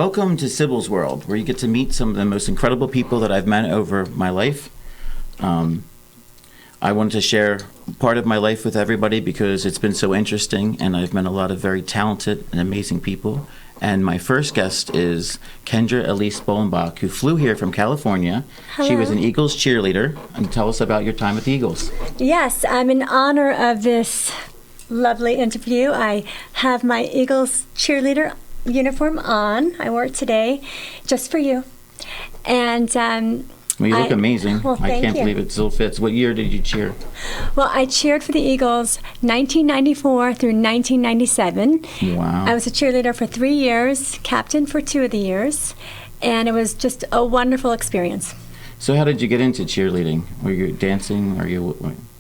Welcome to SYBOLL'S world, where you get to meet some of the most incredible people that I've met over my life. I wanted to share part of my life with everybody because it's been so interesting, and I've met a lot of very talented and amazing people. And my first guest is Kendra Alyse Bollenbach, who flew here from California. Hello. She was an Eagles cheerleader. And tell us about your time at the Eagles. Yes, I'm in honor of this lovely interview. I have my Eagles cheerleader uniform on. I wore it today just for you. And well, you look amazing. Well, I can't you. believe it still fits. What year did you cheer? Well, I cheered for the Eagles 1994 through 1997. Wow. I was a cheerleader for 3 years, captain for 2 of the years, and it was just a wonderful experience. So how did you get into cheerleading? Were you dancing?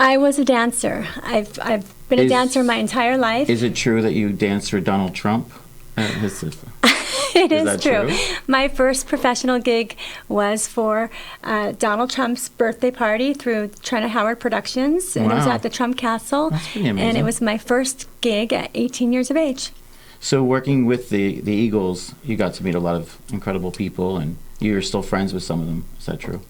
I was a dancer. I've been a dancer my entire life. Is it true that you danced for Donald Trump? It is true. My first professional gig was for Donald Trump's birthday party through Trent Howard Productions, and it was at the Trump Castle. That's pretty amazing. And it was my first gig at 18 years of age. So working with the Eagles, you got to meet a lot of incredible people, and you're still friends with some of them. Is that true?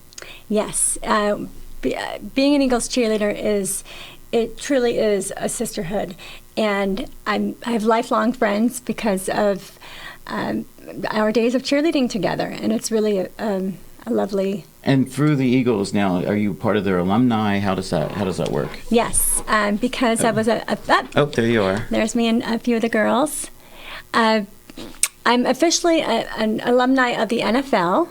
Yes. Being an Eagles cheerleader it truly is a sisterhood, and I have lifelong friends because of our days of cheerleading together, and it's really a lovely. And through the Eagles now, are you part of their alumni? How does that work? Yes, because I was oh, there you are. There's me and a few of the girls. I'm officially an alumni of the NFL.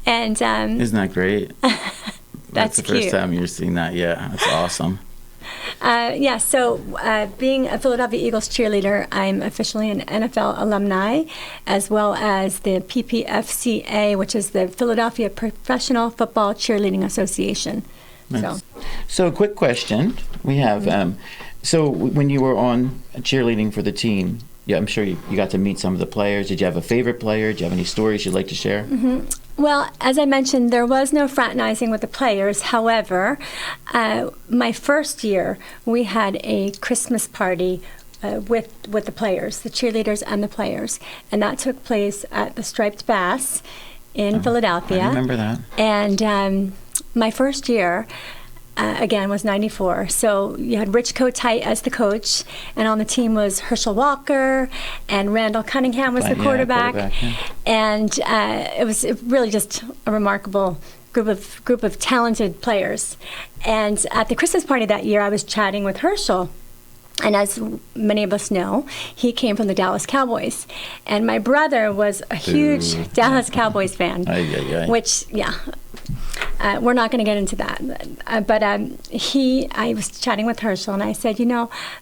And isn't that great? That's the first cute. time you're seeing that. Yeah, that's awesome. So being a Philadelphia Eagles cheerleader, I'm officially an NFL alumni, as well as the PPFCA, which is the Philadelphia Professional Football Cheerleading Association. Nice. So quick question. We have, so when you were on cheerleading for the team, yeah, I'm sure you got to meet some of the players. Did you have a favorite player? Do you have any stories you'd like to share? Mm-hmm. Well, as I mentioned, there was no fraternizing with the players. However, my first year, we had a Christmas party with the players, the cheerleaders and the players. And that took place at the Striped Bass in Philadelphia. I remember that. And my first year, again, was 94. So you had Rich Kotite as the coach, and on the team was Herschel Walker, and Randall Cunningham was the quarterback. Yeah. And it was really just a remarkable group of talented players. And at the Christmas party that year, I was chatting with Herschel. And as many of us know, he came from the Dallas Cowboys. And my brother was a huge Dallas Cowboys fan, which, we're not going to get into that. But I was chatting with Herschel, and I said,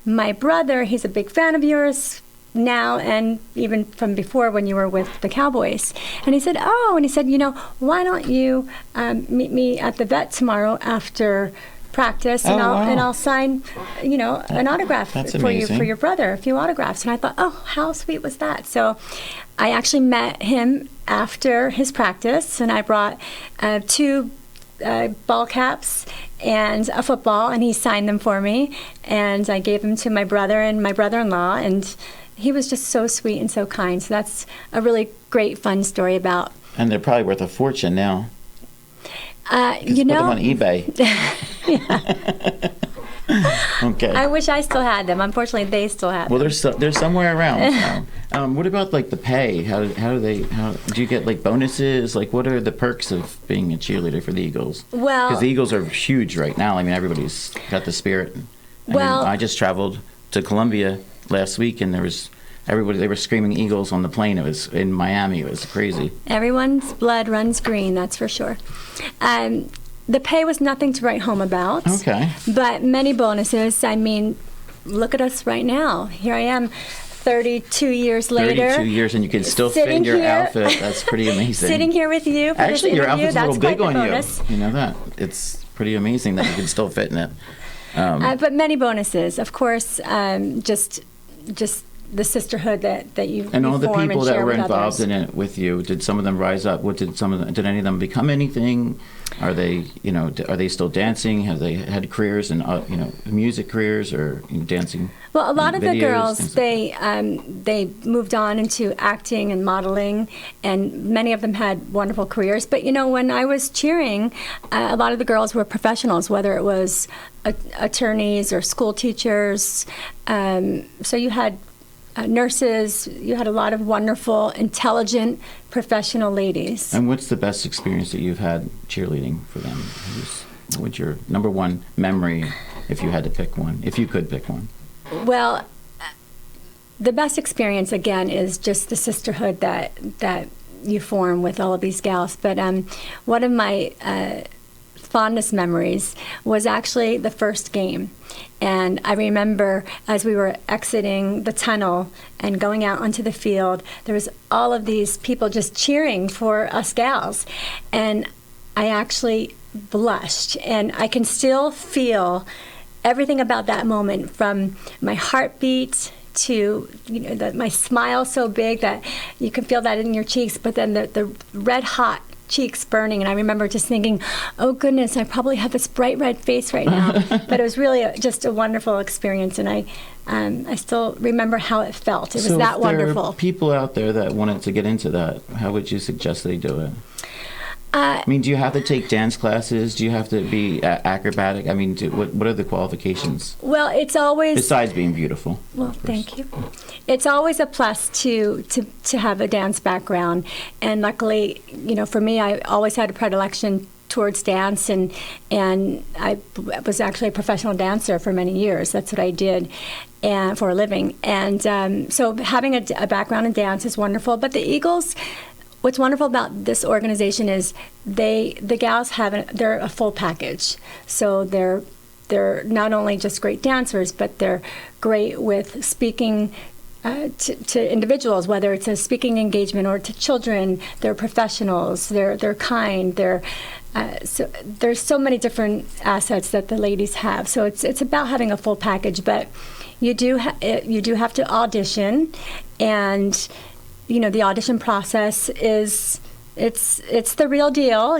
my brother, he's a big fan of yours now and even from before when you were with the Cowboys. And he said, why don't you meet me at the vet tomorrow after practice, and I'll sign, an autograph for you, for your brother, a few autographs. And I thought, oh, how sweet was that? So I actually met him after his practice, and I brought 2 ball caps and a football, and he signed them for me, and I gave them to my brother and my brother-in-law, and he was just so sweet and so kind. So that's a really great, fun story about. And they're probably worth a fortune now. Put them on eBay. Okay. I wish I still had them. Unfortunately, they still have them. Well, they're somewhere around. What about the pay? How do you get bonuses? What are the perks of being a cheerleader for the Eagles? Well, because the Eagles are huge right now. I mean, everybody's got the spirit. I just traveled to Colombia last week, and they were screaming Eagles on the plane. It was in Miami. It was crazy. Everyone's blood runs green, that's for sure. The pay was nothing to write home about. Okay. But many bonuses. I mean, look at us right now. Here I am, 32 years later. 32 years, and you can still fit in your outfit. That's pretty amazing. Sitting here with you for Actually, this your interview, outfit's a little big on bonus. you. You know that. It's pretty amazing that you can still fit in it. But many bonuses. Of course, just the sisterhood that you and all the people that were involved in it with you, did some of them rise up? Did any of them become anything? Are they, are they still dancing? Have they had careers in, music careers or dancing? Well, a lot of the videos, girls, things they moved on into acting and modeling, and many of them had wonderful careers. But, when I was cheering, a lot of the girls were professionals, whether it was attorneys or school teachers. So you had nurses, you had a lot of wonderful, intelligent, professional ladies. And what's the best experience that you've had cheerleading for them? What's your number one memory, if you had to pick one, if you could pick one? Well, the best experience, again, is just the sisterhood that you form with all of these gals. But one of my fondest memories was actually the first game. And I remember as we were exiting the tunnel and going out onto the field, there was all of these people just cheering for us gals. And I actually blushed. And I can still feel everything about that moment, from my heartbeat to my smile so big that you can feel that in your cheeks, but then the red hot cheeks burning. And I remember just thinking, oh goodness, I probably have this bright red face right now. But it was really just a wonderful experience, and I still remember how it felt. It was that wonderful. So if there are people out there that wanted to get into that, how would you suggest they do it? Do you have to take dance classes? Do you have to be acrobatic? What are the qualifications? Well, it's always... Besides being beautiful. Well, thank you. It's always a plus to have a dance background. And luckily, for me, I always had a predilection towards dance, and I was actually a professional dancer for many years. That's what I did and for a living. And so having a background in dance is wonderful. But the Eagles... What's wonderful about this organization is the gals they're a full package. So they're not only just great dancers, but they're great with speaking to individuals, whether it's a speaking engagement or to children. They're professionals. They're kind. So there's so many different assets that the ladies have. So it's about having a full package. But you do have to audition, and the audition process it's the real deal.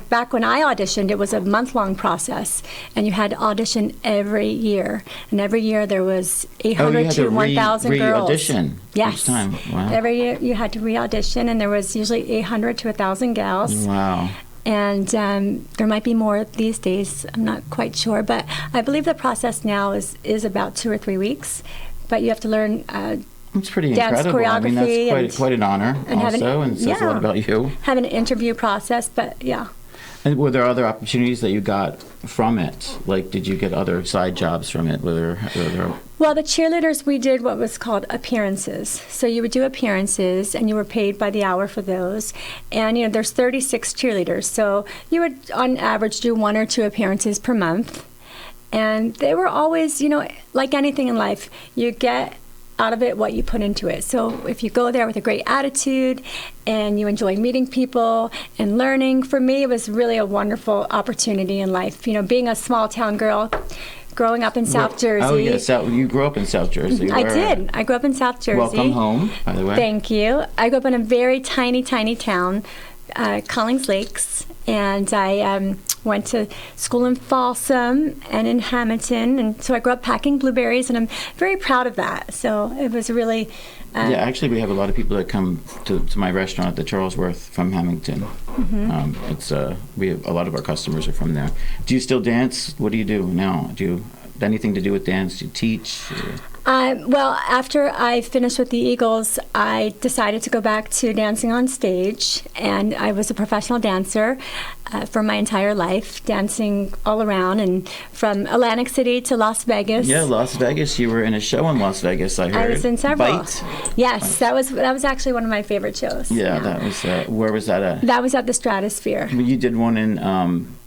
Back when I auditioned, it was a month-long process, and you had to audition every year. And every year there was 800 to 1,000 girls. Re-audition yes. each time. Wow. Every year you had to re-audition, and there was usually 800 to 1,000 gals. Wow. And there might be more these days. I'm not quite sure, but I believe the process now is about 2 or 3 weeks. But you have to learn it's pretty dance incredible. choreography. That's quite an honor and says a lot about you. Have an interview process, but yeah. And were there other opportunities that you got from it? Like, did you get other side jobs from it? Well, the cheerleaders, we did what was called appearances. So you would do appearances, and you were paid by the hour for those. And, there's 36 cheerleaders. So you would, on average, do 1 or 2 appearances per month. And they were always, like anything in life, you get out of it what you put into it. So if you go there with a great attitude and you enjoy meeting people and learning, for me it was really a wonderful opportunity in life. Being a small town girl, growing up in South Jersey. Oh yes, you grew up in South Jersey. I did. I grew up in South Jersey. Welcome home, by the way. Thank you. I grew up in a very tiny town, Collings Lakes, and I went to school in Folsom and in Hamilton, and so I grew up packing blueberries, and I'm very proud of that. So it was really... actually, we have a lot of people that come to my restaurant at the Charlesworth from Hamilton. Mm-hmm. We have a lot of our customers are from there. Do you still dance? What do you do now? Do you anything to do with dance? Do you teach? Well, after I finished with the Eagles, I decided to go back to dancing on stage, and I was a professional dancer for my entire life, dancing all around, and from Atlantic City to Las Vegas. Yeah, Las Vegas. You were in a show in Las Vegas, I heard. I was in several. Bite? Yes, that was actually one of my favorite shows. Yeah, that was. Where was that at? That was at the Stratosphere. You did one in,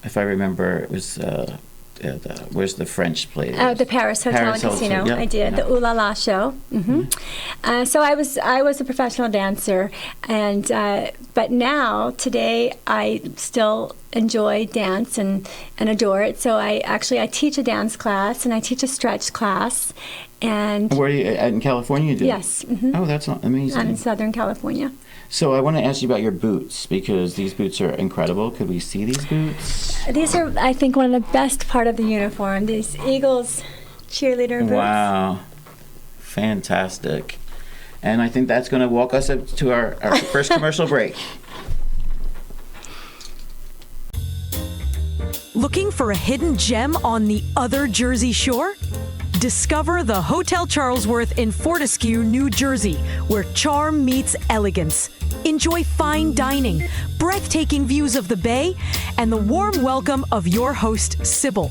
if I remember, it was. Where's the French place? Oh, the Paris Hotel and Casino. Yep. I did the Ooh La La show. Mm-hmm. So I was a professional dancer, and but now today I still enjoy dance and adore it. So I teach a dance class, and I teach a stretch class, And Where are you, in California you do? yes. Mm-hmm. Oh, that's amazing. I'm in Southern California. So I want to ask you about your boots, because these boots are incredible. Could we see these boots? These are, I think, one of the best part of the uniform. These Eagles cheerleader boots. Wow. Fantastic. And I think that's going to walk us up to our first commercial break. Looking for a hidden gem on the other Jersey Shore? Discover the Hotel Charlesworth in Fortescue, New Jersey, where charm meets elegance. Enjoy fine dining, breathtaking views of the bay, and the warm welcome of your host, Sybil.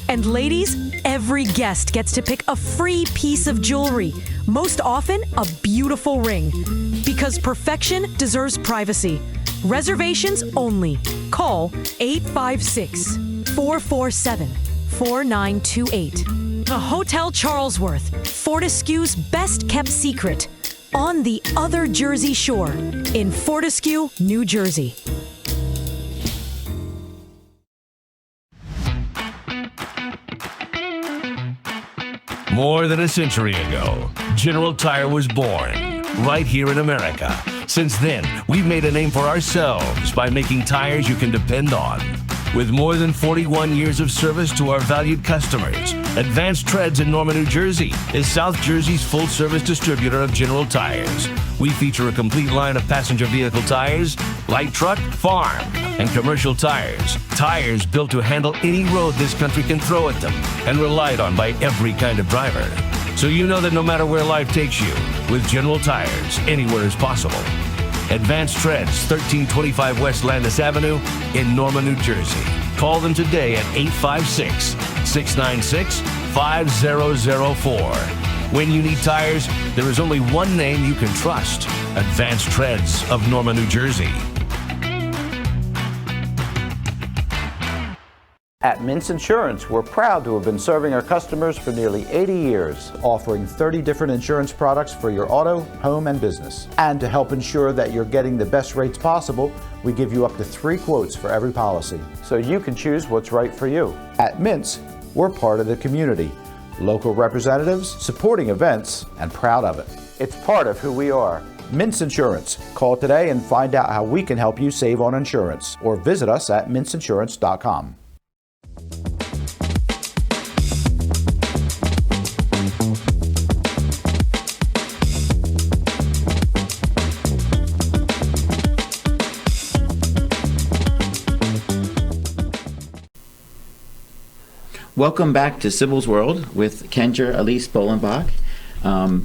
And ladies, every guest gets to pick a free piece of jewelry, most often a beautiful ring. Because perfection deserves privacy. Reservations only. Call 856-447-4928. The Hotel Charlesworth, Fortescue's best-kept secret, on the other Jersey Shore, in Fortescue, New Jersey. More than a century ago, General Tire was born right here in America. Since then, we've made a name for ourselves by making tires you can depend on. With more than 41 years of service to our valued customers, Advanced Treads in Norman, New Jersey is South Jersey's full-service distributor of General Tires. We feature a complete line of passenger vehicle tires, light truck, farm, and commercial tires. Tires built to handle any road this country can throw at them and relied on by every kind of driver. So you know that no matter where life takes you, with General Tires, anywhere is possible. Advanced Treads, 1325 West Landis Avenue in Norman, New Jersey. Call them today at 856-696-5004. When you need tires, there is only one name you can trust: Advanced Treads of Norman, New Jersey. At Mintz Insurance, we're proud to have been serving our customers for nearly 80 years, offering 30 different insurance products for your auto, home, and business. And to help ensure that you're getting the best rates possible, we give you up to 3 quotes for every policy, so you can choose what's right for you. At Mintz, we're part of the community, local representatives, supporting events, and proud of it. It's part of who we are. Mintz Insurance. Call today and find out how we can help you save on insurance, or visit us at mintzinsurance.com. Welcome back to Sybil's World with Kendra, Alyse, Bollenbach. I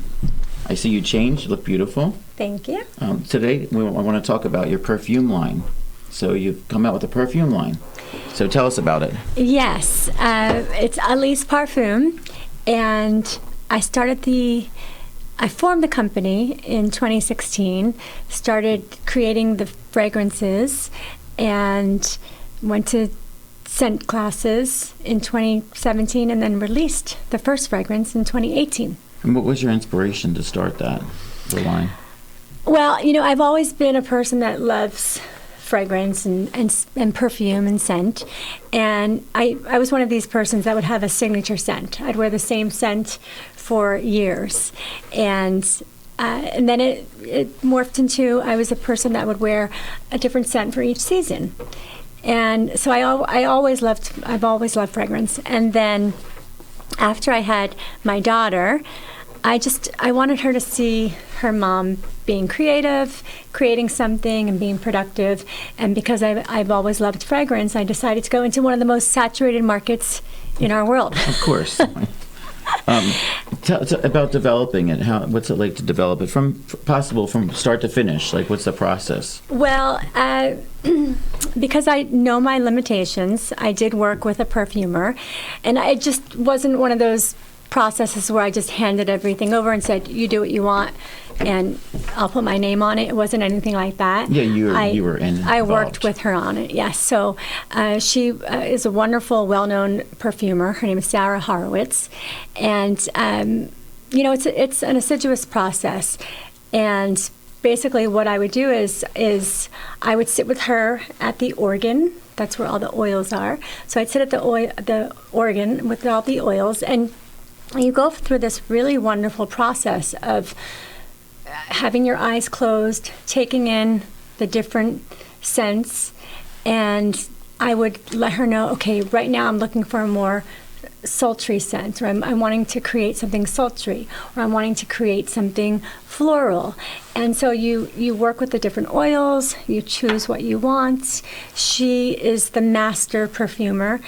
see you changed. You look beautiful. Thank you. Today, I want to talk about your perfume line. So you've come out with a perfume line. So tell us about it. Yes, it's Alyse Parfum, and I formed the company in 2016, started creating the fragrances, and went to scent classes in 2017, and then released the first fragrance in 2018. And what was your inspiration to start the line? Well, I've always been a person that loves fragrance and perfume and scent, and I was one of these persons that would have a signature scent. I'd wear the same scent for years, and then it morphed into I was a person that would wear a different scent for each season. And so I've always loved fragrance. And then after I had my daughter, I wanted her to see her mom being creative, creating something and being productive. And because I've always loved fragrance, I decided to go into one of the most saturated markets in our world. Of course. Tell about developing it. What's it like to develop it from start to finish? Like, what's the process? Well, because I know my limitations, I did work with a perfumer, and I just wasn't one of those processes where I just handed everything over and said, you do what you want, and I'll put my name on it. It wasn't anything like that. Yeah, you were involved. I worked with her on it, yes. So she is a wonderful, well-known perfumer. Her name is Sarah Horowitz. And, it's an assiduous process. And basically what I would do is I would sit with her at the organ. That's where all the oils are. So I'd sit at the organ with all the oils, and you go through this really wonderful process of having your eyes closed, taking in the different scents, and I would let her know, okay, right now I'm looking for a more sultry scent, or I'm wanting to create something sultry, or I'm wanting to create something floral. And so you work with the different oils, you choose what you want. She is the master perfumer,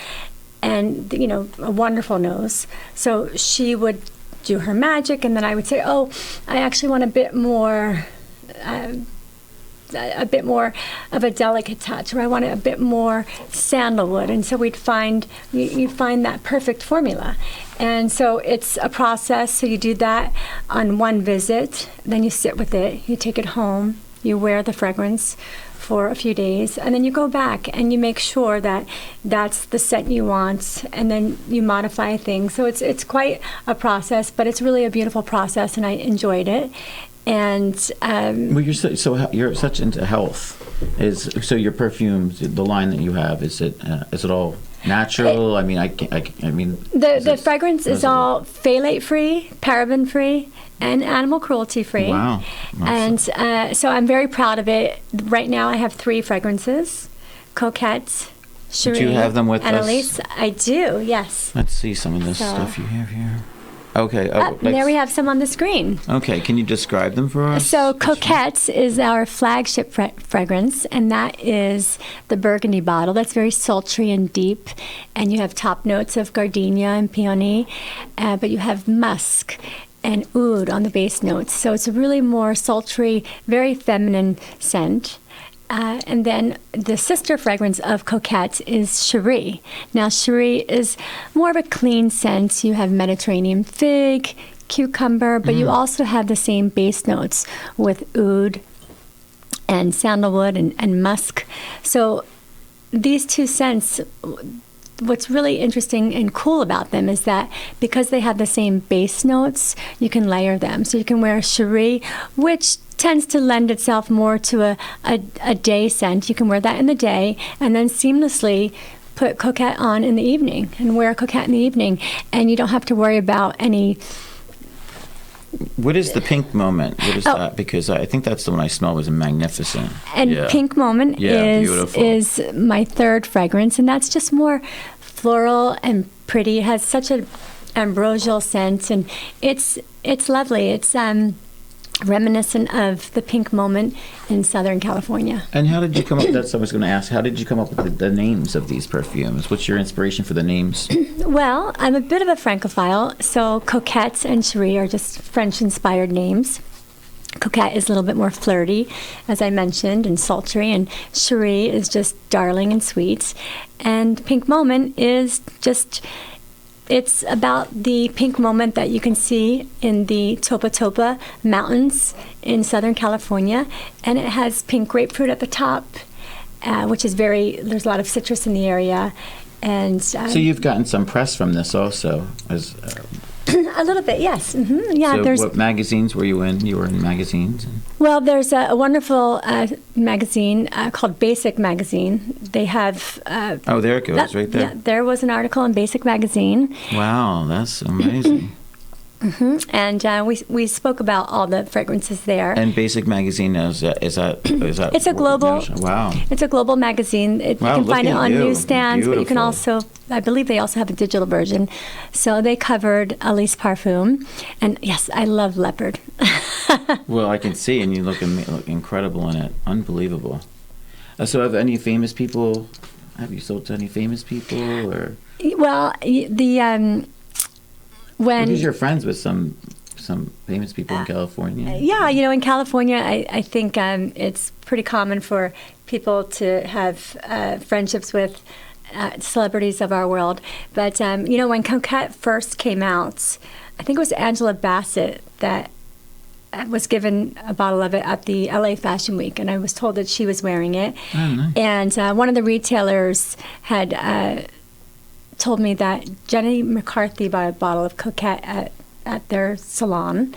and a wonderful nose. So she would do her magic, and then I would say, oh, I actually want a bit more of a delicate touch, or I want a bit more sandalwood. And so you find that perfect formula. And so it's a process. So you do that on one visit, then you sit with it, you take it home, you wear the fragrance for a few days, and then you go back and you make sure that that's the scent you want, and then you modify things. So it's quite a process, but it's really a beautiful process, and I enjoyed it. And well, you're such into health. So your perfumes, the line that you have, is it all natural? The fragrance is all phthalate free, paraben free, and animal cruelty free. Wow. And so I'm very proud of it. Right now I have 3 fragrances: Coquette, Cherie, do you have them with and us? Alyse. I do, yes. Let's see some of this stuff you have here. Okay. There we have some on the screen. Okay, can you describe them for us? So Coquette is our flagship fragrance, and that is the burgundy bottle. That's very sultry and deep, and you have top notes of gardenia and peony, but you have musk and oud on the base notes. So it's a really more sultry, very feminine scent. And then the sister fragrance of Coquette is Cherie. Now, Cherie is more of a clean scent. You have Mediterranean fig, cucumber, but you also have the same base notes with oud and sandalwood and musk. So these 2 scents, what's really interesting and cool about them is that because they have the same base notes, you can layer them. So you can wear Cherie, which tends to lend itself more to a day scent. You can wear that in the day and then seamlessly put Coquette on in the evening and wear Coquette in the evening, and you don't have to worry about any. What is the pink moment? What is that? Because I think that's the one I smelled was magnificent. And Pink Moment is my 3rd fragrance, and that's just more floral and pretty. It has such an ambrosial scent, and it's lovely. It's reminiscent of the Pink Moment in Southern California. And how did you come up? That's what I was going to ask. How did you come up with the names of these perfumes? What's your inspiration for the names? Well, I'm a bit of a Francophile, so Coquette and Cherie are just French-inspired names. Coquette is a little bit more flirty, as I mentioned, and sultry, and Cherie is just darling and sweet. And Pink Moment is just, it's about the pink moment that you can see in the Topa Topa Mountains in Southern California, and it has pink grapefruit at the top, which is there's a lot of citrus in the area. And so you've gotten some press from this also, as a little bit, yes. Yeah. So what magazines were you in? You were in magazines? Well, there's a wonderful magazine called Basic Magazine. They have. Oh, there it goes, right there. Yeah, there was an article in Basic Magazine. Wow, that's amazing. And we spoke about all the fragrances there. And Basic Magazine is that? It's a global. Wow. It's a global magazine. You can find it on newsstands, but you can also. I believe they also have a digital version. So they covered Alyse Parfum, and yes, I love leopard. Well, I can see, and you look incredible in it. Unbelievable. So, have any famous people? Have you sold to any famous people, or? Well, because you're friends with some famous people in California. Yeah, in California, I think it's pretty common for people to have friendships with celebrities of our world. But, when Coquette first came out, I think it was Angela Bassett that was given a bottle of it at the LA Fashion Week, and I was told that she was wearing it. Oh, nice. And one of the retailers had told me that Jenny McCarthy bought a bottle of Coquette at their salon,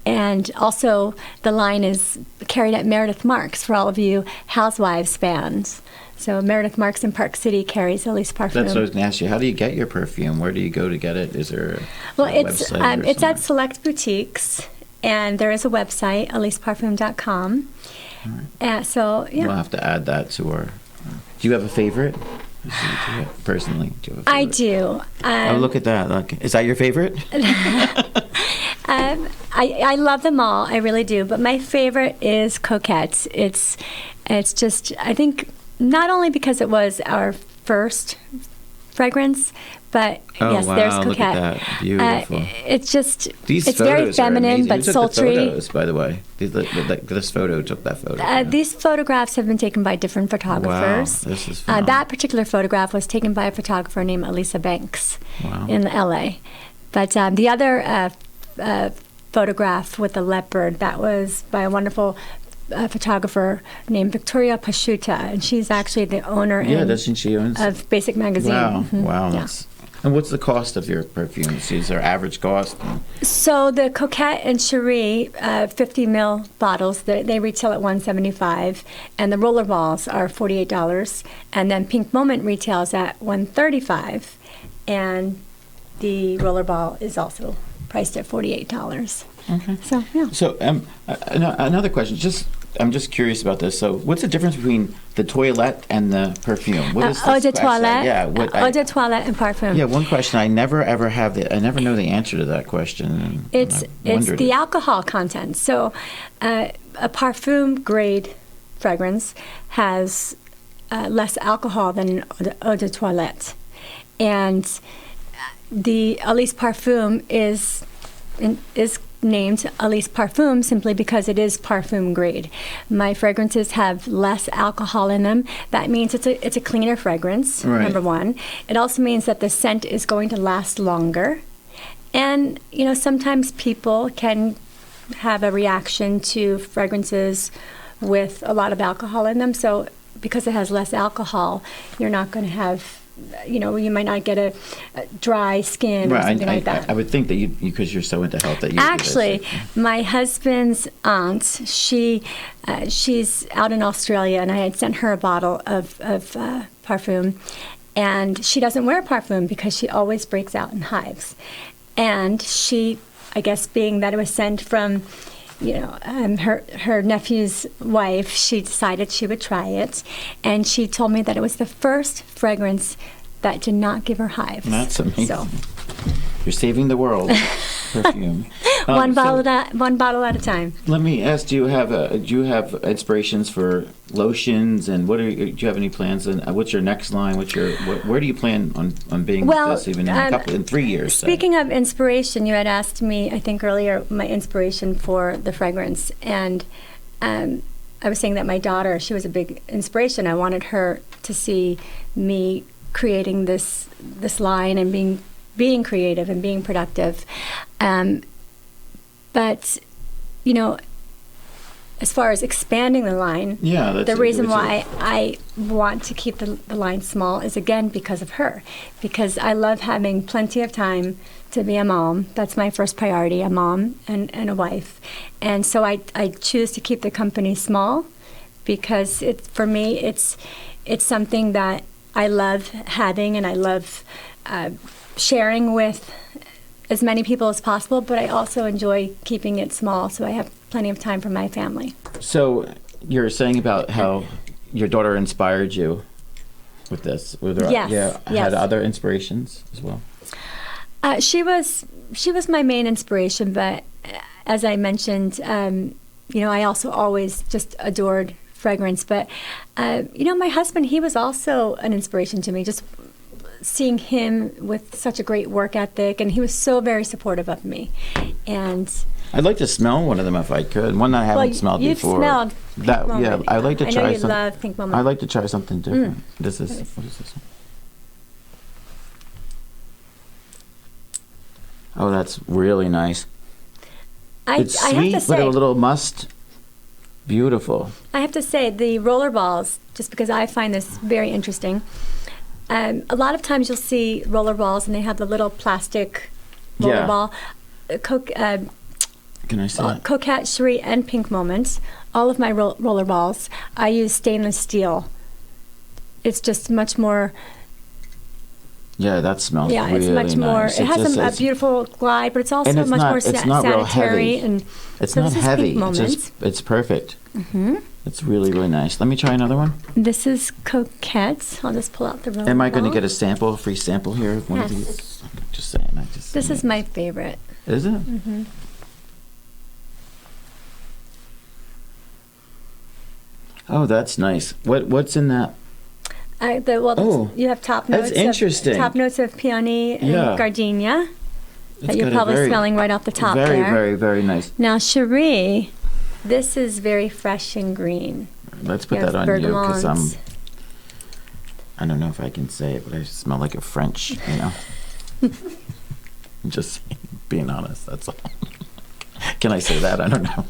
And also, the line is carried at Meredith Marks for all of you Housewives fans. So Meredith Marks in Park City carries Alyse Parfum. That's what I was going to ask you. How do you get your perfume? Where do you go to get it? Is there Well, a it's website or it's at something? select boutiques, and there is a website, AlyseParfum.com. So, yeah. We'll have to add that to our... do you have a favorite? Personally, do you have a I favorite? do. Oh, look at that. Look. Is that your favorite? I love them all. I really do. But my favorite is Coquette. It's just, I think, not only because it was our first fragrance, but Oh, yes, wow, there's look at Coquette. that. Beautiful. It's just, These it's photos very are feminine amazing. but Who took sultry. the photos, by the way? This photo took that photo. Yeah. These photographs have been taken by different photographers. Wow, this is phenomenal. That particular photograph was taken by a photographer named Alyse Banks Wow. in LA. But the other photograph with the leopard, that was by a wonderful photographer named Victoria Pashuta, and she's actually the owner Yeah, doesn't she own? of Basic Magazine. Wow, Mhm, wow. yeah. That's, and what's the cost of your perfumes? Is there average cost? So the Coquette and Cherie 50 ml bottles, they retail at $175, and the Rollerballs are $48, and then Pink Moment retails at $135, and the Rollerball is also priced at $48. Okay. So yeah. So another question. I'm just curious about this. So what's the difference between the toilette and the perfume? What is Eau this de question? toilette, Yeah. Eau de toilette and Parfum. Yeah, one question I never ever have. I never know the answer to that question. And It's I wondered the it. alcohol content. So a Parfum grade fragrance has less alcohol than Eau de toilette, and the Alyse Parfum is named Alyse Parfum simply because it is Parfum grade. My fragrances have less alcohol in them. That means it's a cleaner fragrance, Right. number one. It also means that the scent is going to last longer. And, sometimes people can have a reaction to fragrances with a lot of alcohol in them. So because it has less alcohol, you're not going to have, you might not get a dry skin or something like that. I would think that because you're so into health that you Actually, do this. my husband's aunt, she's out in Australia, and I had sent her a bottle of Parfum, and she doesn't wear Parfum because she always breaks out in hives. And she, I guess being that it was sent from her nephew's wife, she decided she would try it, and she told me that it was the first fragrance that did not give her hives. That's amazing. So You're saving the world. Perfume. one So bottle at a time. let me ask: do you have inspirations for lotions, and do you have any plans? And what's your next line? Where do you plan on being with this even in 3 years? say? Speaking of inspiration, you had asked me, I think earlier, my inspiration for the fragrance, and I was saying that my daughter, she was a big inspiration. I wanted her to see me creating this line and being creative and being productive. But, as far as expanding the line, the reason why I want to keep the line small is, again, because of her. Because I love having plenty of time to be a mom. That's my first priority, a mom and a wife. And so I choose to keep the company small because for me, it's something that I love having, and I love sharing with as many people as possible, but I also enjoy keeping it small so I have plenty of time for my family. So you're saying about how your daughter inspired you with this. Yes. Had other inspirations as well? She was my main inspiration, but as I mentioned, I also always just adored fragrance. But, my husband, he was also an inspiration to me, just seeing him with such a great work ethic, and he was so very supportive of me. And I'd like to smell one of them if I could. One that I haven't smelled you've before. smelled Pink Moment. I'd like to try I know you some. love Pink Moment. I'd like to try something different. What is this one? Oh, that's really nice. It's I sweet, have to say, but a little must. Beautiful. I have to say, the Rollerballs, just because I find this very interesting, a lot of times you'll see Rollerballs and they have the little plastic rollerball. Can I see it? Coquette, Cherie, and Pink Moments. All of my roller balls, I use stainless steel. It's just much more. Yeah, that smells really it's much more. nice. It has a beautiful glide, but it's also much more sanitary. And it's so not this is heavy. Pink Moments. It's perfect. It's really, really nice. Let me try another one. This is Coquette. I'll just pull out the roller Am I going to ball. get a free sample here of one of Yes. these? Just saying. This is my favorite. Is it? Oh, that's nice. What's in that? You have top notes. That's interesting. Top notes of peony and Yeah. gardenia that It's you're got a probably very- smelling right off the top Very, there. very, very nice. Now, Cherie, this is very fresh and green. Let's put You that have on you because bergamots. I don't know if I can say it, but I smell like a French, you know. I'm just being honest, that's all. Can I say that? I don't know.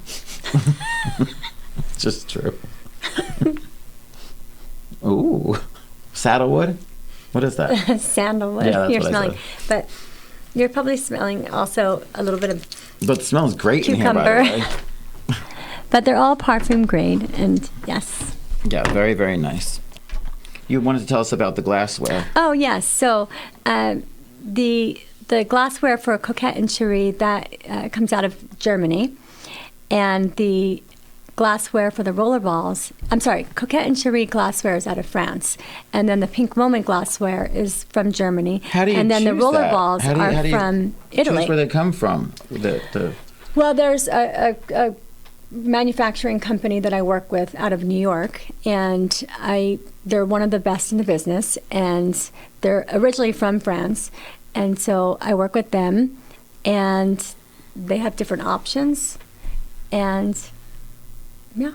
It's just true. Ooh. Saddlewood? What is that? Sandalwood. Yeah, that's You're what I smelling, but you're probably smelling also a little bit of But it smells great in here, by cucumber. the way. But they're all perfume grade, and yes. Yeah, very, very nice. You wanted to tell us about the glassware. Oh yes. So the glassware for Coquette and Cherie that comes out of Germany, and the glassware for the rollerballs. I'm sorry, Coquette and Cherie glassware is out of France, and then the Pink Moment glassware is from Germany. How do you And then the choose that? rollerballs How do you are from Italy. choose where they come from? Well, there's a manufacturing company that I work with out of New York, and they're one of the best in the business, and they're originally from France, and so I work with them, and they have different options, and yeah,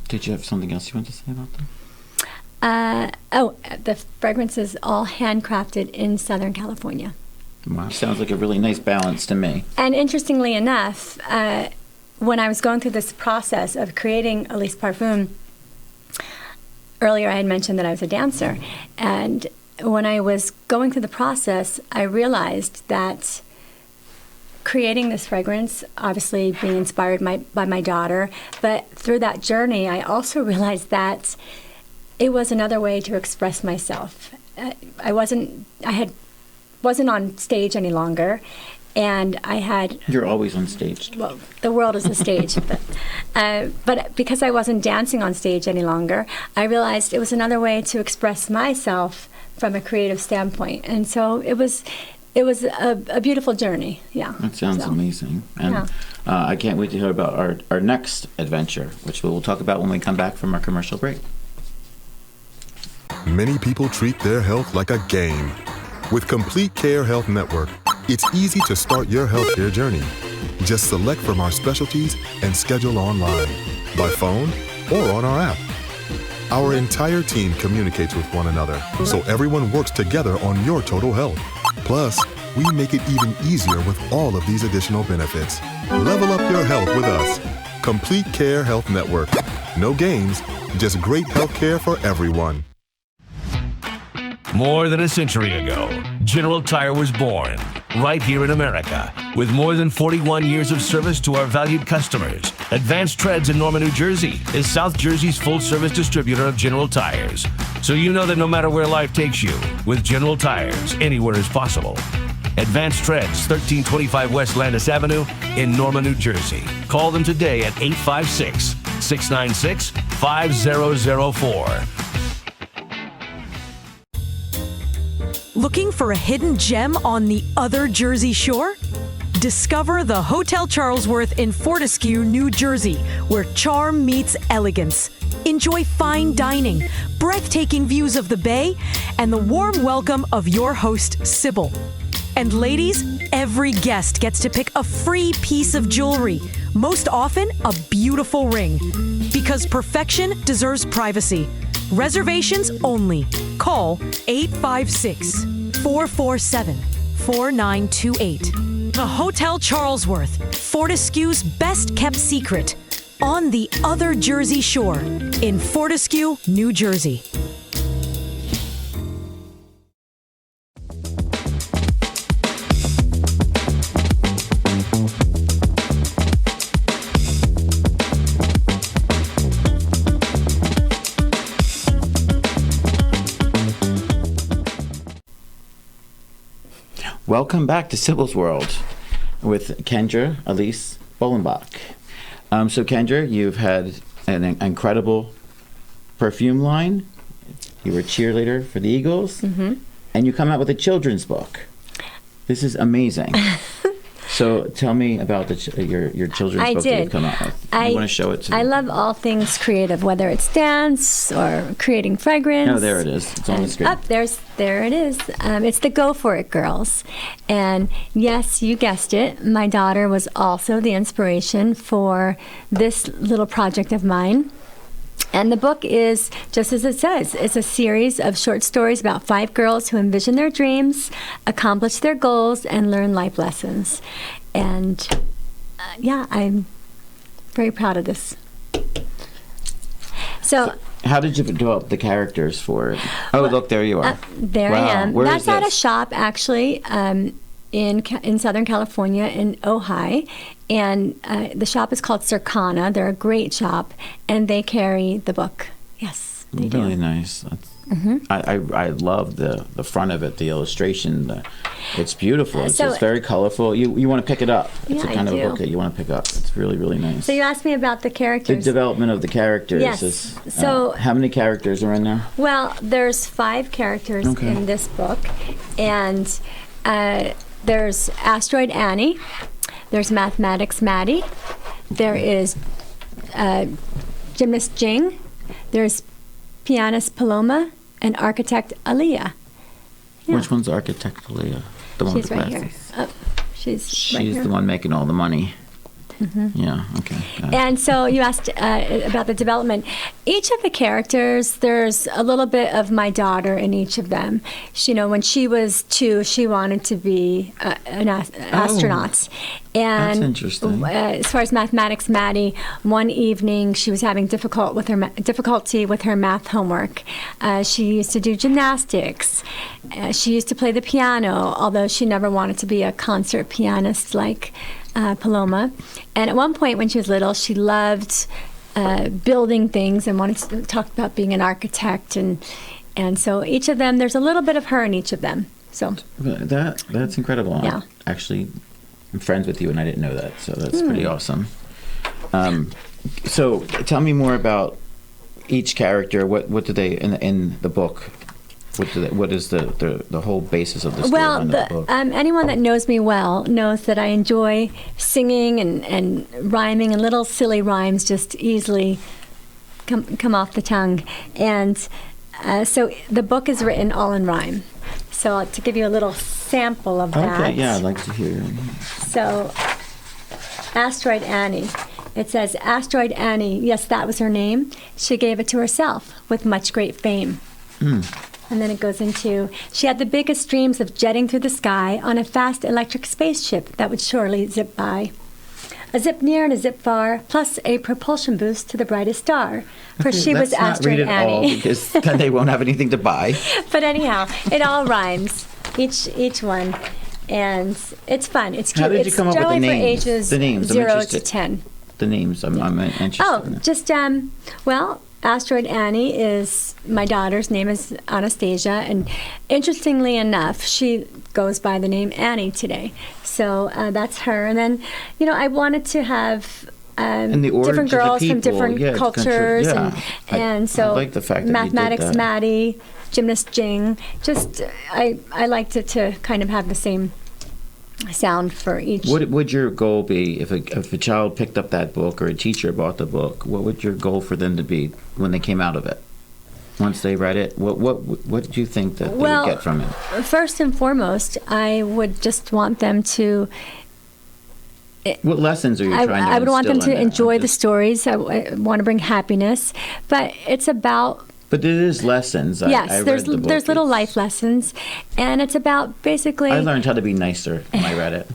Did you have something else you want to say about them? the fragrance is all handcrafted in Southern California. Wow, sounds like a really nice balance to me. And interestingly enough, when I was going through this process of creating Alyse Parfum, earlier I had mentioned that I was a dancer. And when I was going through the process, I realized that creating this fragrance, obviously being inspired by my daughter, but through that journey, I also realized that it was another way to express myself. I wasn't on stage any longer, and I had. You're always on stage. Well, the world is a stage, but because I wasn't dancing on stage any longer, I realized it was another way to express myself from a creative standpoint, and so it was a beautiful journey. Yeah, That sounds amazing, and Yeah. I can't wait to hear about our next adventure, which we'll talk about when we come back from our commercial break. Many people treat their health like a game. With Complete Care Health Network, it's easy to start your healthcare journey. Just select from our specialties and schedule online, by phone, or on our app. Our entire team communicates with one another, so everyone works together on your total health. Plus, we make it even easier with all of these additional benefits. Level up your health with us. Complete Care Health Network. No games, just great healthcare for everyone. More than a century ago, General Tire was born right here in America. With more than 41 years of service to our valued customers, Advanced Treads in Norman, New Jersey is South Jersey's full-service distributor of General Tires. So you know that no matter where life takes you, with General Tires, anywhere is possible. Advanced Treads, 1325 West Landis Avenue in Norman, New Jersey. Call them today at 856-696-5004. Looking for a hidden gem on the other Jersey Shore? Discover the Hotel Charlesworth in Fortescue, New Jersey, where charm meets elegance. Enjoy fine dining, breathtaking views of the bay, and the warm welcome of your host, Sybil. And ladies, every guest gets to pick a free piece of jewelry, most often a beautiful ring. Because perfection deserves privacy. Reservations only. Call 856-447-4928. The Hotel Charlesworth, Fortescue's best kept secret, on the other Jersey Shore in Fortescue, New Jersey. Welcome back to Sybil's World with Kendra, Alyse, Bollenbach. So Kendra, you've had an incredible perfume line. You were a cheerleader for the Eagles, and you come out with a children's book. This is amazing. So tell me about your children's book that you've come out with. I want to show it to me. I love all things creative, whether it's dance or creating fragrance. Oh, there it is. It's on the screen. There it is. It's the Go For It Girls. And yes, you guessed it. My daughter was also the inspiration for this little project of mine. And the book is, just as it says, it's a series of short stories about 5 girls who envision their dreams, accomplish their goals, and learn life lessons. And yeah, I'm very proud of this. So how did you develop the characters for it? Oh, look, there you are. There wow. I am. Where That's is this? at a shop, actually, in Southern California, in Ojai. And the shop is called Circana. They're a great shop, and they carry the book. Yes, they do. Really nice. I love the front of it, the illustration. It's beautiful. It's just very colorful. You want to pick it up. It's Yeah, the kind I of do. book that you want to pick up. It's really, really nice. So you asked me about the The characters. development of the characters. Yes. So how many characters are in there? Well, there's 5 characters Okay. in this book, and there's Asteroid Annie, there's Mathematics Maddie, there is Gymnast Jing, there's Pianist Paloma, and Architect Aaliyah. Yeah. Which one's Architect Aaliyah? The one She's with the right here. glasses. Oh, she's right She's here. the one making all the money. Yeah, okay. got it. And so you asked about the development. Each of the characters, there's a little bit of my daughter in each of them. She, when she was 2, she wanted to be an astronaut. And That's interesting. As far as Mathematics Maddie, one evening she was having difficulty with her math homework. She used to do gymnastics. She used to play the piano, although she never wanted to be a concert pianist like Paloma. And at one point when she was little, she loved building things and wanted to talk about being an architect. And so each of them, there's a little bit of her in each of them. So That's incredible. Yeah. Actually, I'm friends with you, and I didn't know that, so that's pretty awesome. So tell me more about each character. What do they in the book? What is the whole basis of the story in the book? Anyone that knows me well knows that I enjoy singing and rhyming, and little silly rhymes just easily come off the tongue. And so the book is written all in rhyme. So to give you a little sample of that. Okay, yeah, I'd like to hear. So, Asteroid Annie. It says, Asteroid Annie, yes, that was her name. She gave it to herself with much great fame. And then it goes into, she had the biggest dreams of jetting through the sky on a fast electric spaceship that would surely zip by. A zip near and a zip far, plus a propulsion boost to the brightest star. For she was Asteroid Let's not read it all, Annie. because then they won't have anything to buy. But anyhow, it all rhymes, each one. And it's fun. It's cute. How did you come up with the generally names? for ages The names, I'm 0 to interested. 10. The names, I'm interested in Oh, that. just, well, Asteroid Annie is, my daughter's name is Anastasia, and interestingly enough, she goes by the name Annie today. So that's her. And then, I wanted to have And the origins different of the girls from people, different yeah, cultures. yeah. And so I like the fact that you did Mathematics that. Maddie, Gymnast Jing, just, I liked it to kind of have the same sound for each. What would your goal be if a child picked up that book or a teacher bought the book? What would your goal for them to be when they came out of it? Once they read it, what do you think that they would get from it? First and foremost, I would just want them to. What lessons are you trying to I would want them instill to in enjoy there? the stories. I want to bring happiness, but it's about. But it is lessons. Yes, I read there's the book. there's little It's- life lessons, and it's about basically. I learned how to be nicer when I read it.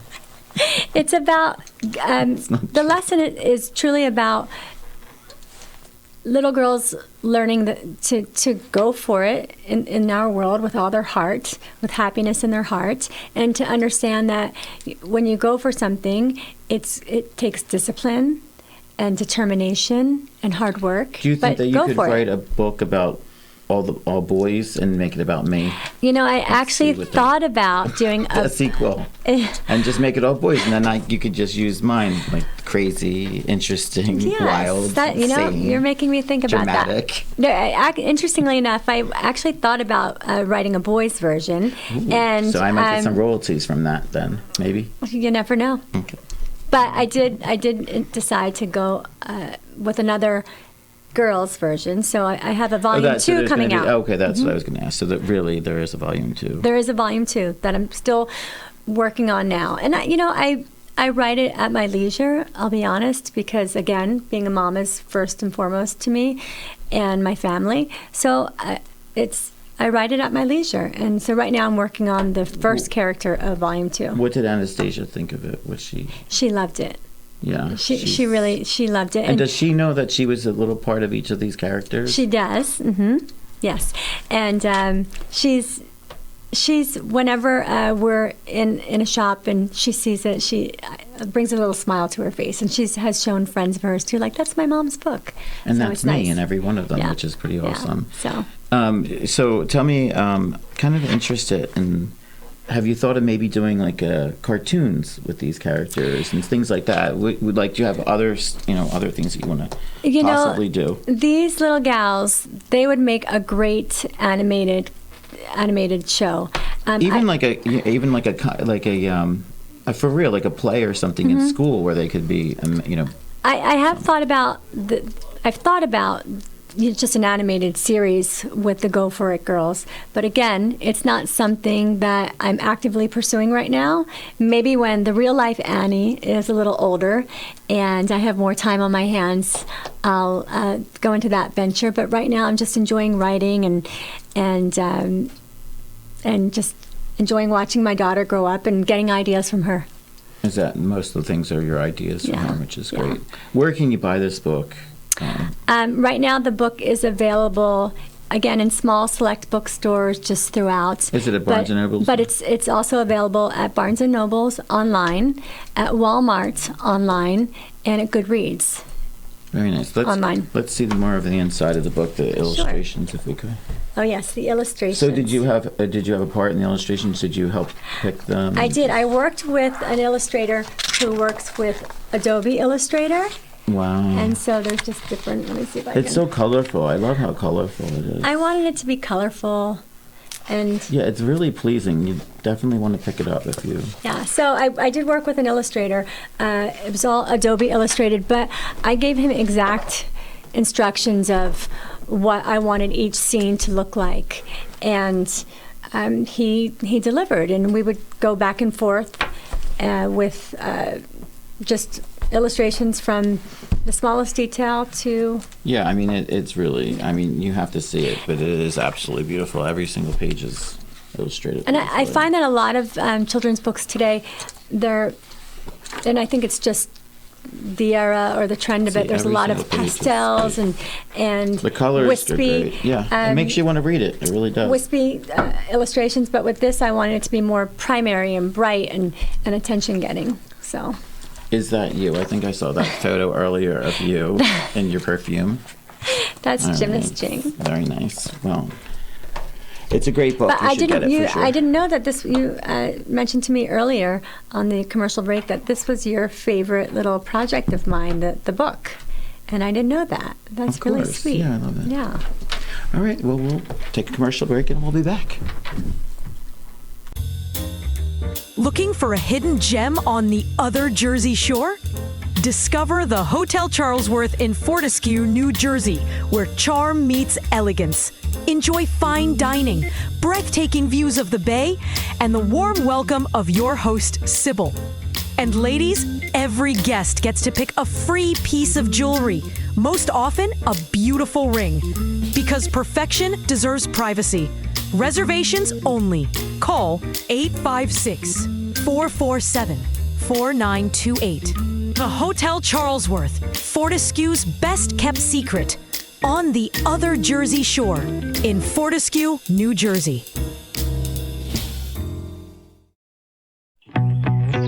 It's about the lesson is truly about little girls learning to go for it in our world with all their heart, with happiness in their heart, and to understand that when you go for something, it takes discipline and determination and hard work. Do you think but that you go could for write it. a book about all boys and make it about me. You know, I actually what thought about doing A sequel. And just make it all boys, and then you could just use mine, like crazy, interesting, wild, insane, you're making me think about dramatic. that. No, interestingly enough, I actually thought about writing a boys version. Ooh, and so I might get some royalties from that then, maybe. You never know. Okay. But I did decide to go with another girls version. So I have a volume 2 coming out. Okay, that's what I was going to ask. So that really there is a volume 2. There is a volume 2 that I'm still working on now. And I write it at my leisure, I'll be honest, because again, being a mom is first and foremost to me and my family. So I write it at my leisure. And so right now I'm working on the first character of volume 2. What did Anastasia think of it? Was she? She loved it. Yeah. She loved it. And does she know that she was a little part of each of these characters? She does. Yes. And she's whenever we're in a shop and she sees it, she brings a little smile to her face, and she has shown friends of hers too, like, that's my mom's book. And so that's me nice. in every one of them, which is pretty awesome. So so tell me, kind of interested in, have you thought of maybe doing like cartoons with these characters and things like that? Would like, do you have other things that you want to possibly do? These little gals, they would make a great animated show. Even like a for real, like a play or something in school where they could be, I have thought about just an animated series with the Go For It girls. But again, it's not something that I'm actively pursuing right now. Maybe when the real life Annie is a little older and I have more time on my hands, I'll go into that venture. But right now I'm just enjoying writing and just enjoying watching my daughter grow up and getting ideas from her. Is that most of the things are your ideas from her, which is great. Where can you buy this book? Right now, the book is available again in small select bookstores just throughout. Is it at Barnes and Nobles? But it's also available at Barnes and Nobles online, at Walmart online, and at Goodreads. Very nice. Online. Let's see more of the inside of the book, the illustrations, if we could. Oh yes, the illustrations. So did you have a part in the illustrations? Did you help pick them? I did. I worked with an illustrator who works with Adobe Illustrator. Wow. And so there's just different. Let me see if I can. It's so colorful. I love how colorful it is. I wanted it to be colorful. And yeah, it's really pleasing. You definitely want to pick it up if you. Yeah, so I did work with an illustrator. It was all Adobe Illustrated, but I gave him exact instructions of what I wanted each scene to look like, and he delivered, and we would go back and forth with just illustrations from the smallest detail to... Yeah, I mean, it's really, I mean, you have to see it, but it is absolutely beautiful. Every single page is illustrated. And I find that a lot of children's books today, and I think it's just the era or the trend of it, there's a lot of pastels and the colors wispy, are great. Yeah, it makes you want to read it. It really does. Wispy illustrations, but with this, I wanted it to be more primary and bright and attention-getting, so... Is that you? I think I saw that photo earlier of you in your perfume. That's Gymnast Jing. Very nice. Well, it's a great book. But you should get it for sure. I didn't know that this. You mentioned to me earlier on the commercial break that this was your favorite little project of mine, the book, and I didn't know that. That's of course. Really sweet. Yeah, I love it. Yeah. All right. Well, we'll take a commercial break and we'll be back. Looking for a hidden gem on the other Jersey Shore? Discover the Hotel Charlesworth in Fortescue, New Jersey, where charm meets elegance. Enjoy fine dining, breathtaking views of the bay, and the warm welcome of your host, Sybil. And ladies, every guest gets to pick a free piece of jewelry, most often a beautiful ring. Because perfection deserves privacy. Reservations only. Call 856-447-4928. The Hotel Charlesworth, Fortescue's best kept secret, on the other Jersey Shore in Fortescue, New Jersey.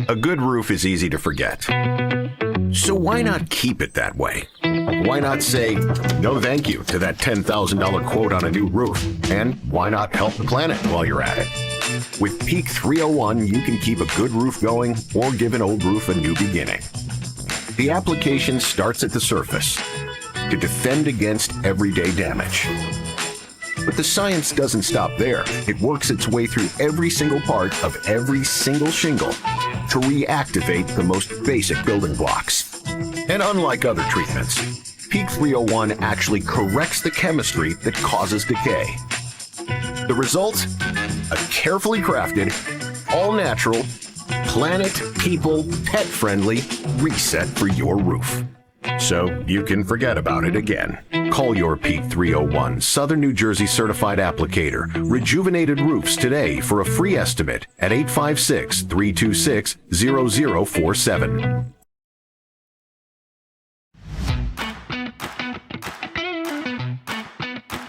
A good roof is easy to forget. So why not keep it that way? Why not say no thank you to that $10,000 quote on a new roof? And why not help the planet while you're at it? With Peak 301, you can keep a good roof going or give an old roof a new beginning. The application starts at the surface to defend against everyday damage. But the science doesn't stop there. It works its way through every single part of every single shingle to reactivate the most basic building blocks. And unlike other treatments, Peak 301 actually corrects the chemistry that causes decay. The result? A carefully crafted, all-natural, planet, people, pet-friendly reset for your roof. So you can forget about it again. Call your Peak 301 Southern New Jersey certified applicator, Rejuvenated Roofs today for a free estimate at 856-326-0047.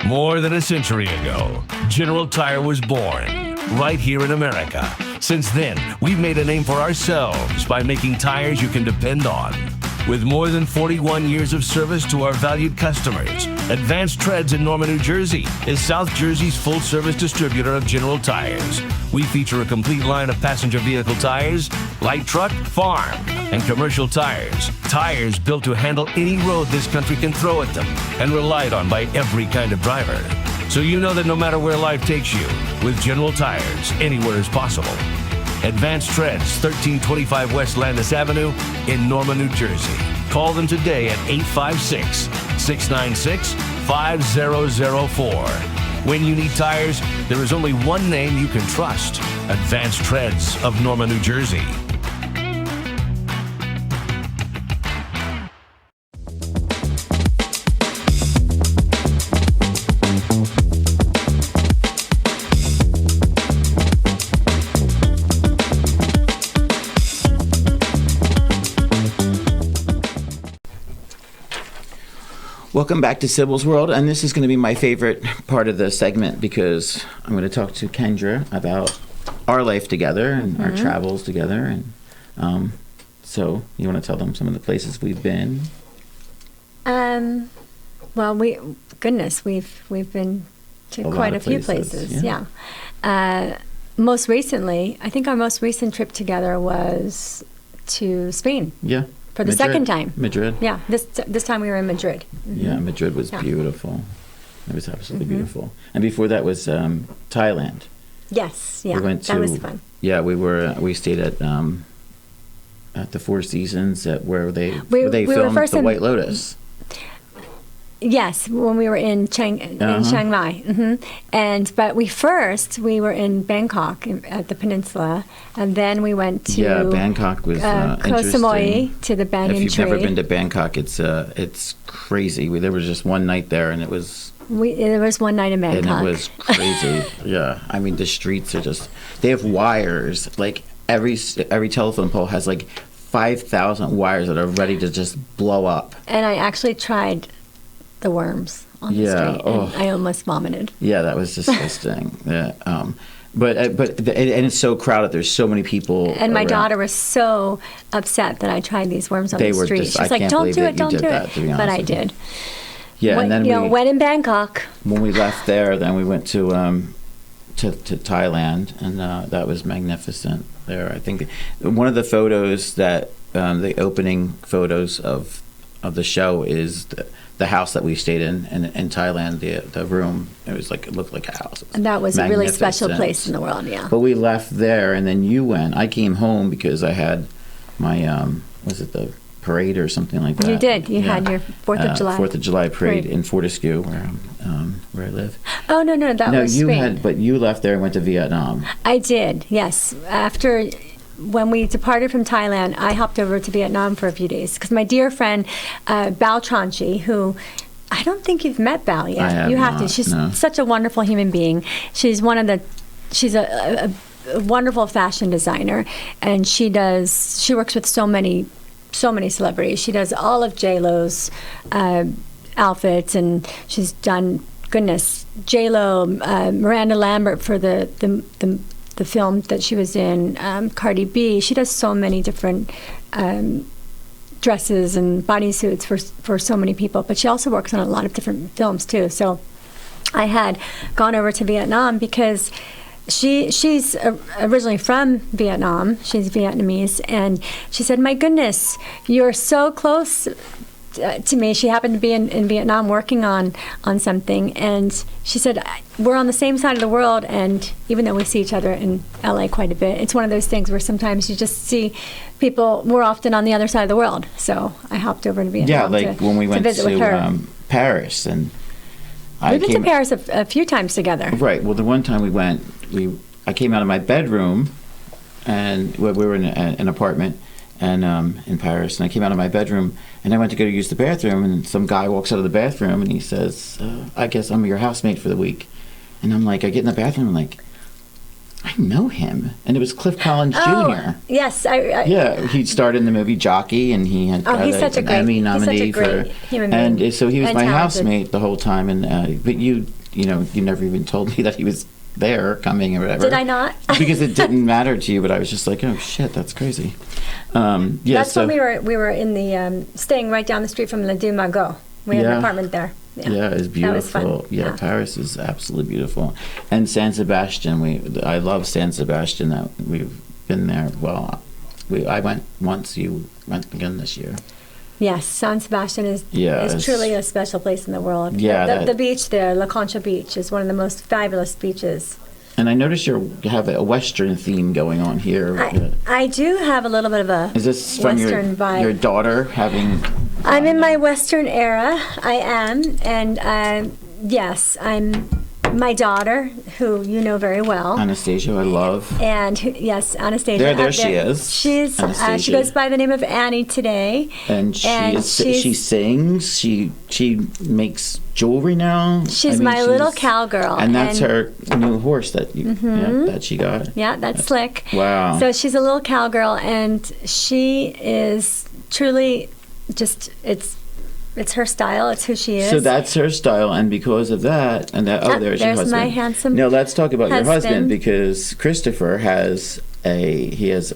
More than a century ago, General Tire was born right here in America. Since then, we've made a name for ourselves by making tires you can depend on. With more than 41 years of service to our valued customers, Advanced Treads in Norman, New Jersey is South Jersey's full-service distributor of General Tires. We feature a complete line of passenger vehicle tires, light truck, farm, and commercial tires. Tires built to handle any road this country can throw at them and relied on by every kind of driver. So you know that no matter where life takes you, with General Tires, anywhere is possible. Advanced Treads, 1325 West Landis Avenue in Norman, New Jersey. Call them today at 856-696-5004. When you need tires, there is only one name you can trust. Advanced Treads of Norman, New Jersey. Welcome back to Sybil's World, and this is going to be my favorite part of the segment because I'm going to talk to Kendra about our life together and our travels together. And so, you want to tell them some of the places we've been? Well, we've been to quite a few places. Yeah. Most recently, I think our most recent trip together was to Spain. Yeah. For the second time. Madrid. Yeah, this time we were in Madrid. Yeah, Madrid was beautiful. It was absolutely beautiful. And before that was Thailand. Yes, yeah, that was fun. Yeah, we stayed at the Four Seasons where they filmed The White Lotus. Yes, when we were in Chiang Mai, but we were in Bangkok at the peninsula, and then we went to Bangkok was Koh interesting. Samui to the banyan tree. If you've never been to Bangkok, it's crazy. There was just one night there, and it was. There was one night in Bangkok, and it was crazy. Yeah, I mean the streets are they have wires like every telephone pole has like 5,000 wires that are ready to just blow up. And I actually tried the worms on the street, and I almost vomited. Yeah, that was disgusting. Yeah, but it's so crowded. There's so many people. And my daughter was so upset that I tried these worms on the street. She's like, "Don't do it, don't do it." But I did. Yeah, and then we went in Bangkok. When we left there, then we went to Thailand, and that was magnificent. There, I think one of the photos that the opening photos of the show is the house that we stayed in Thailand, the room. It looked like a house. And that was a really special place in the world, yeah. But we left there, and then you went. I came home because I had my, was it the parade or something like that? You did. You had your 4th of July. 4th of July parade in Fortescue, where I live. Oh, no, that was Spain. But you left there and went to Vietnam. I did, yes. When we departed from Thailand, I hopped over to Vietnam for a few days because my dear friend Bao Tronchi, who I don't think you've met Bao yet. You have to. She's such a wonderful human being. She's a wonderful fashion designer, and she works with so many celebrities. She does all of J-Lo's outfits, and she's done J-Lo, Miranda Lambert for the film that she was in, Cardi B. She does so many different dresses and bodysuits for so many people. But she also works on a lot of different films too. So I had gone over to Vietnam because she's originally from Vietnam. She's Vietnamese, and she said, "My goodness, you're so close to me." She happened to be in Vietnam working on something, and she said, "We're on the same side of the world, and even though we see each other in LA quite a bit, it's one of those things where sometimes you just see people more often on the other side of the world." So I hopped over to Vietnam. Yeah, like when we went to Paris, and we've been to Paris a few times together. Right. Well, the one time we went, I came out of my bedroom, and we were in an apartment, and in Paris, and I came out of my bedroom, and I went to go use the bathroom, and some guy walks out of the bathroom, and he says, "I guess I'm your housemate for the week." And I'm like, I get in the bathroom, I'm like, I know him, and it was Cliff Collins Jr. Yes, yeah, he starred in the movie Jockey, and he had got an Emmy nominee for. And so he was my housemate the whole time, and but you never even told me that he was there coming or whatever. Did I not? Because it didn't matter to you, but I was just like, oh shit, that's crazy. That's when we were in the staying right down the street from Le Deux Magots. We had an apartment there. Yeah, it's beautiful. That was fun. Yeah, Paris is absolutely beautiful. And San Sebastian, I love San Sebastian. That we've been there. Well, I went once. You went again this year. Yes, San Sebastian is truly a special place in the world. Yeah, the beach there, La Concha Beach, is one of the most fabulous beaches. And I noticed you have a Western theme going on here. I do have a little bit of a Is this from Western vibe. Your daughter having... I'm in my Western era. I am. And yes, I'm my daughter, who you know very well. Anastasia, I love. And yes, Anastasia. There she is. She's she goes by the name of Annie today. And she sings. She makes jewelry now. She's my little cowgirl. And that's her new horse that that she got. Yeah, that's Slick. Wow. So she's a little cowgirl, and she is truly just it's her style. It's who she is. So that's her style, and because of that, and that there's your husband. My handsome. Now let's talk about your husband, because Christopher has a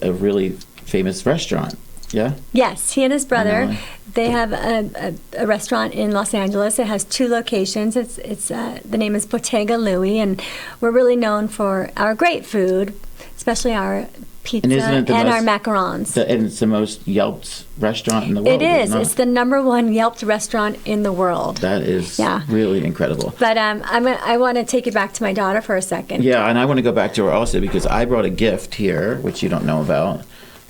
really famous restaurant. Yeah. Yes, he and his brother. They have a restaurant in Los Angeles. It has 2 locations. It's the name is Bottega Louie, and we're really known for our great food, especially our pizza and our macarons. And it's the most Yelped restaurant in the world. It is. It's the #1 Yelped restaurant in the world. That is really incredible. But I want to take you back to my daughter for a second. Yeah, and I want to go back to her also, because I brought a gift here, which you don't know about.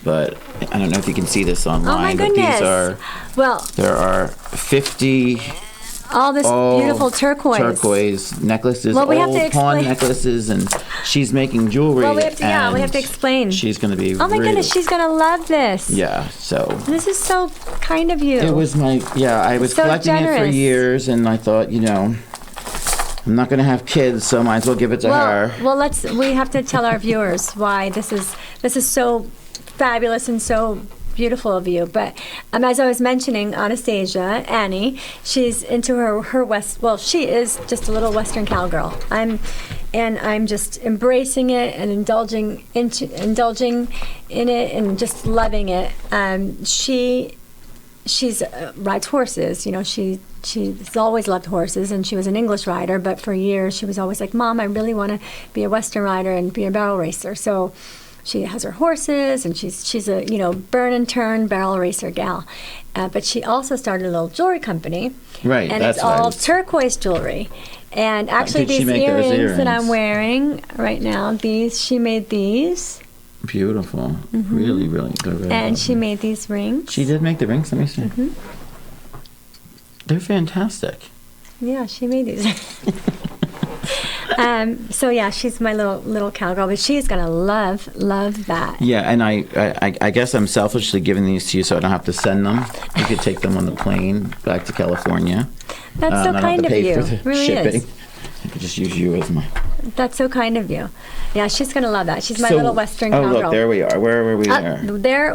But I don't know if you can see this online. Oh my goodness! There are 50. All this beautiful turquoise necklaces, old pawn necklaces, and she's making jewelry. Well, we have to explain. She's going to be. Oh my goodness, she's going to love this. Yeah, so. This is so kind of you. It was I was collecting it for years, and I thought, I'm not going to have kids, so I might as well give it to her. Well, we have to tell our viewers why this is so fabulous and so beautiful of you. But as I was mentioning, Anastasia, Annie, she's into she is just a little Western cowgirl. I'm just embracing it and indulging in it and just loving it. She's rides horses. She's always loved horses, and she was an English rider, but for years she was always like, "Mom, I really want to be a Western rider and be a barrel racer." So she has her horses, and she's a burn and turn barrel racer gal. But she also started a little jewelry company, right? And it's all turquoise jewelry. And actually, these earrings that I'm wearing right now, she made these. Beautiful, really, really good. And she made these rings. She did make the rings. Let me see. They're fantastic. Yeah, she made these. So yeah, she's my little cowgirl, but she's gonna love that. Yeah, and I guess I'm selfishly giving these to you so I don't have to send them. You could take them on the plane back to California. That's so kind of you. For the really shipping. is. I could just use you as my. That's so kind of you. Yeah, she's gonna love that. She's my little Western cowgirl. Oh look, there we are. Where were we there?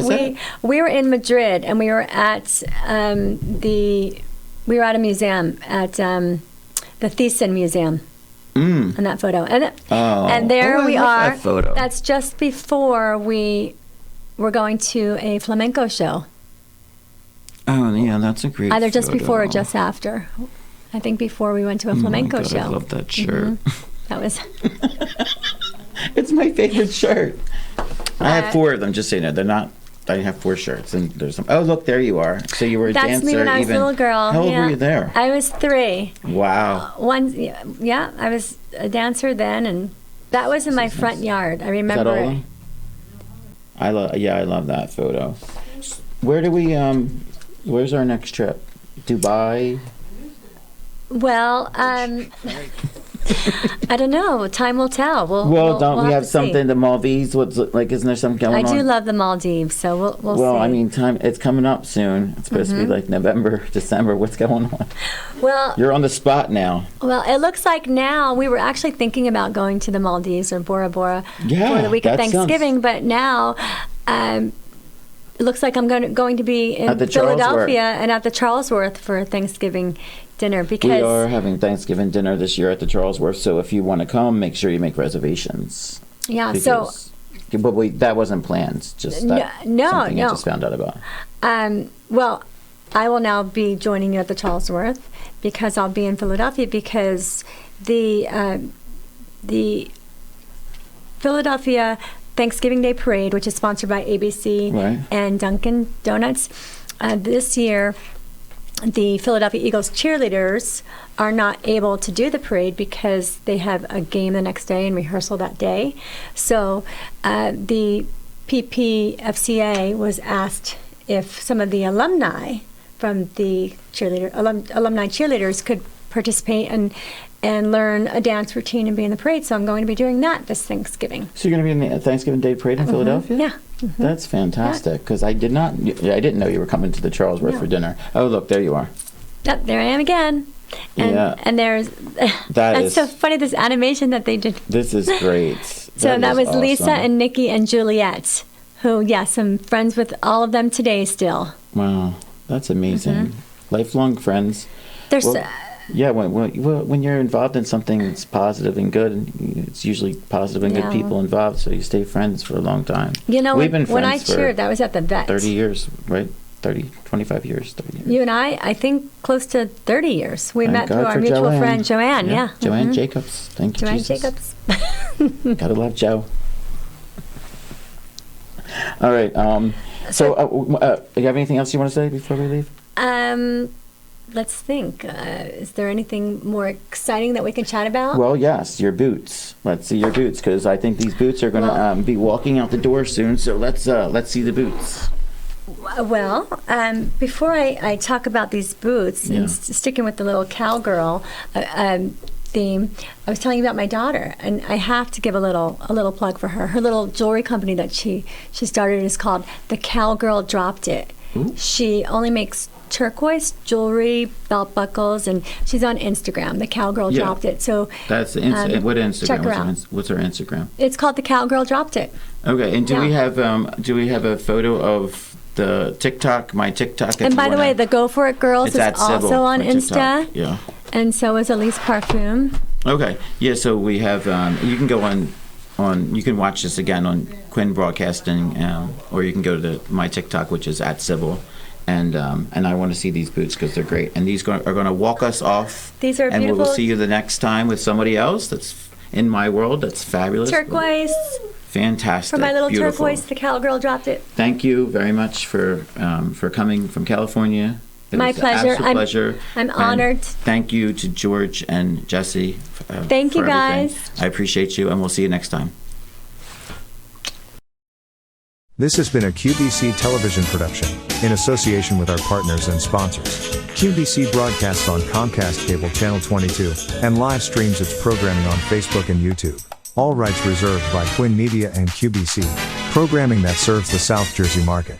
We were in Madrid, and we were at we were at a museum at the Thyssen Museum. In that photo, and there we are. That photo. That's just before we were going to a flamenco show. Oh, yeah, that's a great Either just photo. before or just after. I think before we went to a flamenco Oh my God, show. I love that shirt. That was. It's my favorite shirt. I have 4 of them, just so you know. They're not, I have 4 shirts, and there's some. Oh, look, there you are. So you were a That's dancer me when I was a little girl. How old were you there? I was 3. Wow. Yeah, I was a dancer then, and that was in my front yard. I Is remember that all? it. I love that photo. Where do we where's our next trip? Dubai? Well, I don't know. Time will tell. Well, don't we we'll have to see. something, the Maldives? What's like, isn't there something going I on? do love the Maldives, so we'll see. Well, I mean, it's coming up soon. It's supposed to be like November, December. What's going on? Well, You're on the spot now. Well, it looks like now we were actually thinking about going to the Maldives or Bora Bora Yeah, for the week of that sounds- Thanksgiving, but now it looks like I'm going to be in At the Philadelphia Charlesworth. and at the Charlesworth for Thanksgiving dinner because We are having Thanksgiving dinner this year at the Charlesworth, so if you want to come, make sure you make reservations. yeah. So But that wasn't planned. Just that, No, something I no. just found out about. well, I will now be joining you at the Charlesworth because I'll be in Philadelphia because the Philadelphia Thanksgiving Day Parade, which is sponsored by ABC Right. and Dunkin' Donuts, this year the Philadelphia Eagles cheerleaders are not able to do the parade because they have a game the next day and rehearsal that day. So the PPFCA was asked if some of the alumni from the alumni cheerleaders could participate and learn a dance routine and be in the parade. So I'm going to be doing that this Thanksgiving. So you're going to be in the Thanksgiving Day Parade in Philadelphia? Yeah. That's fantastic, because I didn't know you were coming to the Charlesworth for dinner. Oh, look, there you are. Yep, there I am again. And, Yeah. and there's that's so funny, this animation that they did. This is great. So that is was Lisa awesome. and Nikki and Juliet, who, yes, I'm friends with all of them today still. Wow, that's amazing. Lifelong friends. There's Well, yeah, when you're involved in something that's positive and good, it's usually positive and Yeah. good people involved, so you stay friends for a long time. you know, We've been when I friends for cheered, that was at the vet. 30 years, right? 25 years, 30 years. You and I think close to 30 years. We Thank met God through our for mutual Joanne. friend, Joanne, yeah. Joanne Jacobs. Thank you, Joanne Jesus. Jacobs. Gotta love Joe. All right. So, you have anything else you want to say before we leave? Let's think. Is there anything more exciting that we can chat about? Well, yes, your boots. Let's see your boots, because I think these boots are going to be walking out the door soon. So let's see the boots. Well, before I talk about these boots, Yeah. and sticking with the little cowgirl theme, I was telling you about my daughter, and I have to give a little plug for her. Her little jewelry company that she started is called The Cowgirl Dropped It. Ooh. She only makes turquoise jewelry, belt buckles, and she's on Instagram. The Cowgirl Yeah. Dropped It. So That's what Instagram? check her out. What's her Instagram? It's called The Cowgirl Dropped It. Okay, and do we Yeah. have a photo of the TikTok? My TikTok. And by the way, the Go For It Girls it's is at Sybil, also on my TikTok. Insta. Yeah. And so is Alyse Parfum. Okay. Yeah. So we have. You can go on. You can watch this again on Quinn Broadcasting, or you can go to my TikTok, which is at Sybil. And I want to see these boots because they're great. And these are going to walk us off. These are and beautiful. we'll see you the next time with somebody else that's in my world. That's fabulous. Turquoise. Fantastic. For my little Beautiful. turquoise, the cowgirl dropped it. Thank you very much for coming from California. It My was an pleasure. absolute pleasure. I'm And honored. Thank you to George and Jesse. Thank you, for everything. guys. I appreciate you, and we'll see you next time. This has been a QBC television production, in association with our partners and sponsors. QBC broadcasts on Comcast Cable Channel 22, and live streams its programming on Facebook and YouTube. All rights reserved by Quinn Media and QBC, programming that serves the South Jersey market.